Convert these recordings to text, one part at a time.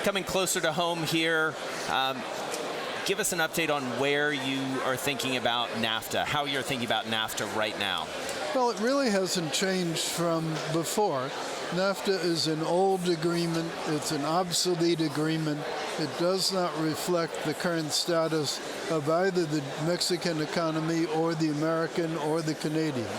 coming closer to home here. Give us an update on where you are thinking about Nafta, how you're thinking about Nafta right now. Well, it really hasn't changed from before. Nafta is an old agreement. It's an obsolete agreement. It does not reflect the current status of either the Mexican economy or the American or the Canadian.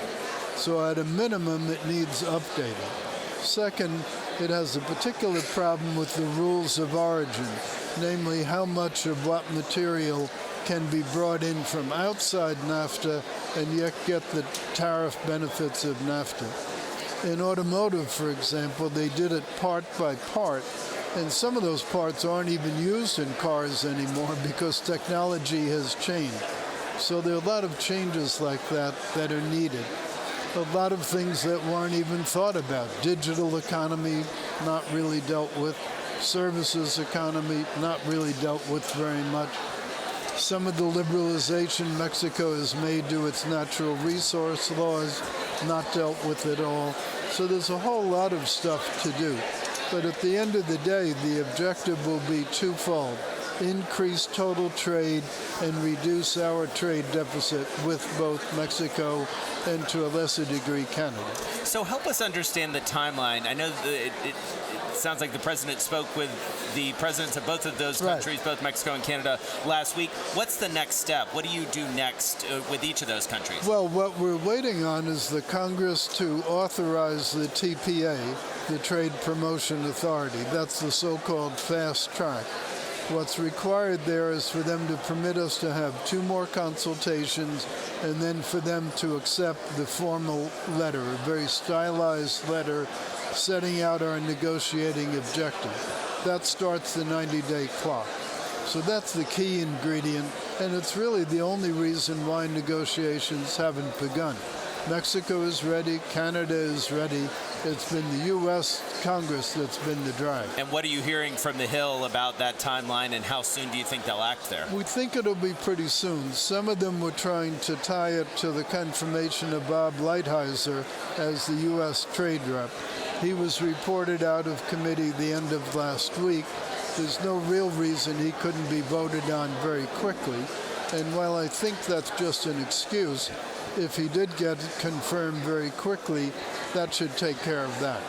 So at a minimum, it needs updating. Second, it has a particular problem with the rules of origin, namely how much of what material can be brought in from outside NAFTA and yet get the tariff benefits of NAFTA. In automotive, for example, they did it part by part, and some of those parts aren't even used in cars anymore because technology has changed. So there are a lot of changes like that that are needed. A lot of things that weren't even thought about. Digital economy, not really dealt with. Services economy, not really dealt with very much. Some of the liberalization Mexico has made to its natural resource laws, not dealt with at all. So there's a whole lot of stuff to do. But at the end of the day, the objective will be twofold: increase total trade and reduce our trade deficit with both Mexico and, to a lesser degree, Canada. So help us understand the timeline. I know that it sounds like the president spoke with the presidents of both of those countries, both Mexico and Canada, last week. What's the next step? What do you do next with each of those countries? Well, what we're waiting on is the Congress to authorize the TPA, the Trade Promotion Authority. That's the so-called fast track. What's required there is for them to permit us to have 2 more consultations and then for them to accept the formal letter, a very stylized letter setting out our negotiating objective. That starts the 90-day clock. So that's the key ingredient, and it's really the only reason why negotiations haven't begun. Mexico is ready, Canada is ready. It's been the U.S. Congress that's been the drag. And what are you hearing from the Hill about that timeline, and how soon do you think they'll act there? We think it'll be pretty soon. Some of them were trying to tie it to the confirmation of Bob Lighthizer as the U.S. trade rep. He was reported out of committee the end of last week. There's no real reason he couldn't be voted on very quickly. And while I think that's just an excuse, if he did get confirmed very quickly, that should take care of that.